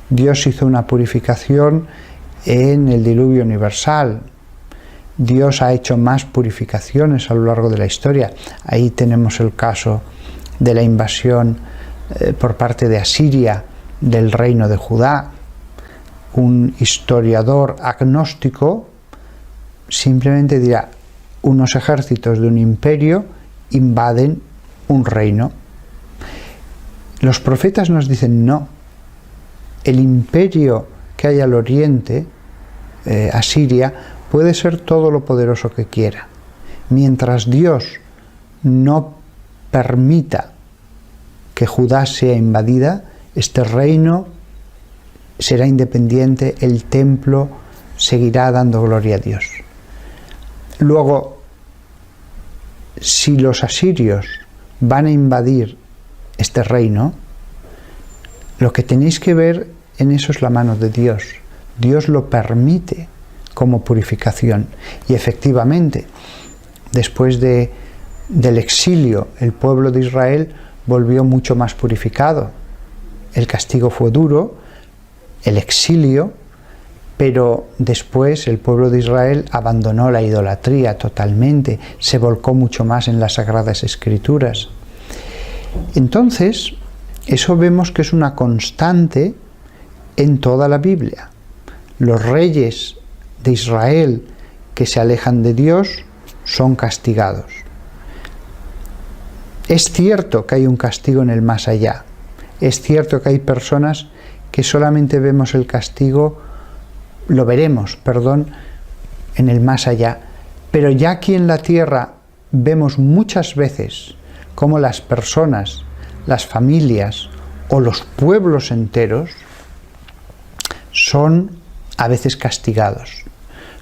Dios hizo una purificación en el diluvio universal. Dios ha hecho más purificaciones a lo largo de la historia. Ahí tenemos el caso de la invasión por parte de Asiria del reino de Judá. Un historiador agnóstico simplemente dirá: unos ejércitos de un imperio invaden un reino. Los profetas nos dicen: no, el imperio que hay al oriente, Asiria, puede ser todo lo poderoso que quiera. Mientras Dios no permita que Judá sea invadida, este reino será independiente, el templo seguirá dando gloria a Dios. Luego, si los asirios van a invadir este reino, lo que tenéis que ver en eso es la mano de Dios. Dios lo permite como purificación. Y efectivamente, después del exilio, el pueblo de Israel volvió mucho más purificado. El castigo fue duro, el exilio, pero después el pueblo de Israel abandonó la idolatría totalmente, se volcó mucho más en las Sagradas Escrituras. Entonces, eso vemos que es una constante en toda la Biblia. Los reyes de Israel que se alejan de Dios son castigados. Es cierto que hay un castigo en el más allá. Es cierto que hay personas que solamente vemos el castigo, lo veremos, en el más allá. Pero ya aquí en la tierra vemos muchas veces cómo las personas, las familias o los pueblos enteros son a veces castigados,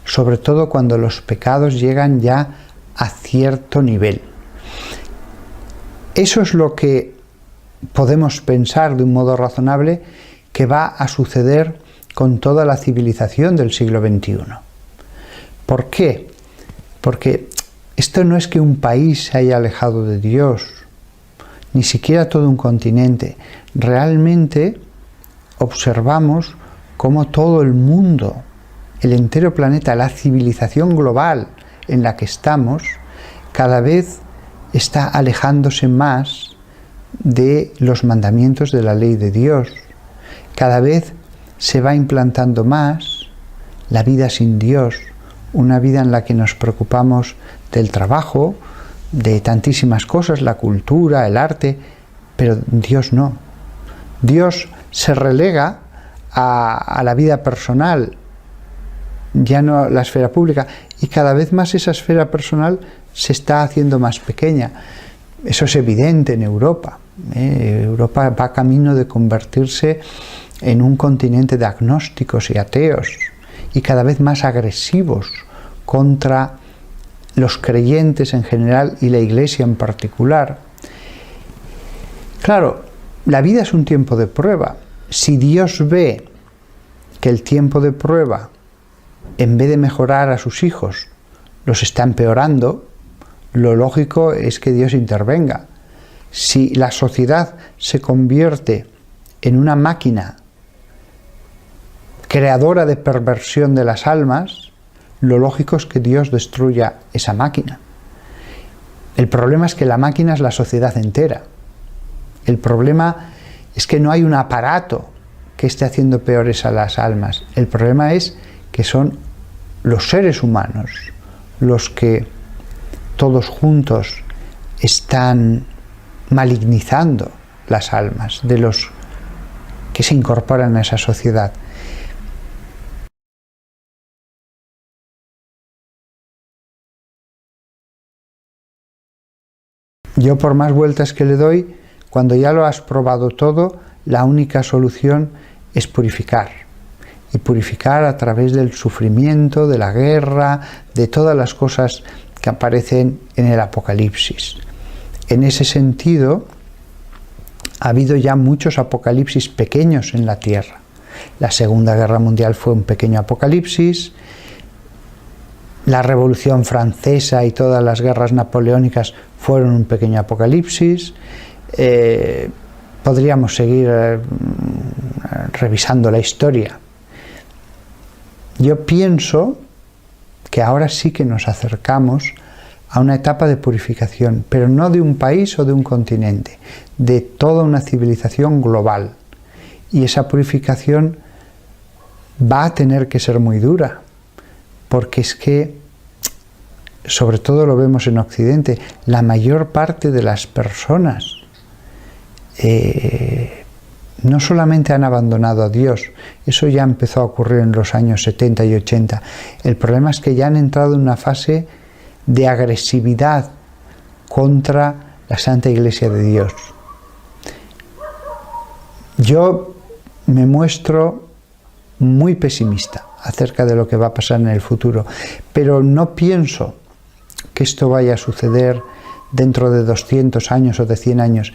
sobre todo cuando los pecados llegan ya a cierto nivel. Eso es lo que podemos pensar de un modo razonable que va a suceder con toda la civilización del siglo XXI. ¿Por qué? Porque esto no es que un país se haya alejado de Dios, ni siquiera todo un continente. Realmente observamos cómo todo el mundo, el entero planeta, la civilización global en la que estamos, cada vez está alejándose más de los mandamientos de la ley de Dios. Cada vez se va implantando más la vida sin Dios, una vida en la que nos preocupamos del trabajo, de tantísimas cosas, la cultura, el arte, pero Dios no. Dios se relega a la vida personal, ya no la esfera pública, y cada vez más esa esfera personal se está haciendo más pequeña. Eso es evidente en Europa. Europa va camino de convertirse en un continente de agnósticos y ateos, y cada vez más agresivos contra los creyentes en general y la Iglesia en particular. Claro, la vida es un tiempo de prueba. Si Dios ve que el tiempo de prueba, en vez de mejorar a sus hijos, los está empeorando, lo lógico es que Dios intervenga. Si la sociedad se convierte en una máquina creadora de perversión de las almas, lo lógico es que Dios destruya esa máquina. El problema es que la máquina es la sociedad entera. El problema es que no hay un aparato que esté haciendo peores a las almas. El problema es que son los seres humanos los que todos juntos están malignizando las almas de los que se incorporan a esa sociedad. Yo, por más vueltas que le doy, cuando ya lo has probado todo, la única solución es purificar. Y purificar a través del sufrimiento, de la guerra, de todas las cosas que aparecen en el Apocalipsis. En ese sentido, ha habido ya muchos apocalipsis pequeños en la tierra. La Segunda Guerra Mundial fue un pequeño apocalipsis. La Revolución Francesa y todas las guerras napoleónicas fueron un pequeño apocalipsis. Podríamos seguir revisando la historia. Yo pienso que ahora sí que nos acercamos a una etapa de purificación, pero no de un país o de un continente, de toda una civilización global. Y esa purificación va a tener que ser muy dura, porque es que, sobre todo lo vemos en Occidente, la mayor parte de las personas no solamente han abandonado a Dios, eso ya empezó a ocurrir en los años 70 y 80, el problema es que ya han entrado en una fase de agresividad contra la Santa Iglesia de Dios. Yo me muestro muy pesimista acerca de lo que va a pasar en el futuro, pero no pienso que esto vaya a suceder dentro de 200 años o de 100 años.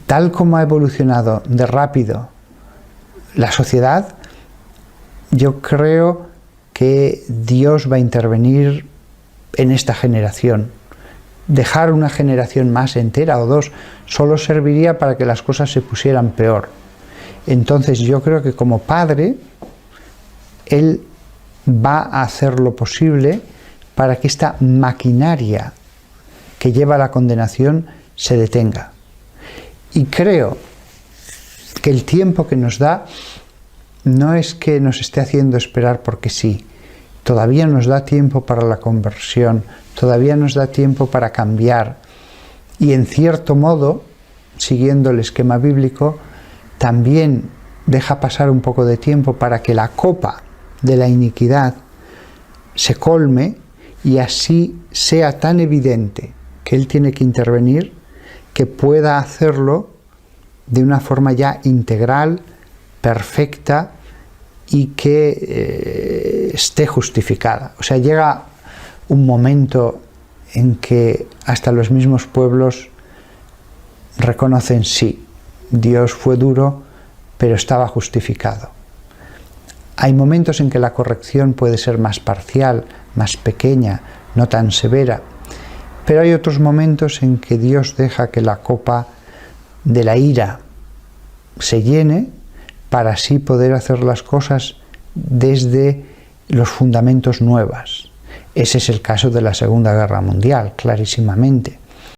Tal como ha evolucionado de rápido la sociedad, yo creo que Dios va a intervenir en esta generación. Dejar una generación más entera o dos solo serviría para que las cosas se pusieran peor. Entonces yo creo que como padre, Él va a hacer lo posible para que esta maquinaria que lleva a la condenación se detenga. Y creo que el tiempo que nos da no es que nos esté haciendo esperar porque sí. Todavía nos da tiempo para la conversión, todavía nos da tiempo para cambiar. Y en cierto modo, siguiendo el esquema bíblico, también deja pasar un poco de tiempo para que la copa de la iniquidad se colme y así sea tan evidente que Él tiene que intervenir, que pueda hacerlo de una forma ya integral, perfecta y que esté justificada. O sea, llega un momento en que hasta los mismos pueblos reconocen, sí, Dios fue duro, pero estaba justificado. Hay momentos en que la corrección puede ser más parcial, más pequeña, no tan severa, pero hay otros momentos en que Dios deja que la copa de la ira se llene para así poder hacer las cosas desde los fundamentos nuevos. Ese es el caso de la Segunda Guerra Mundial, clarísimamente.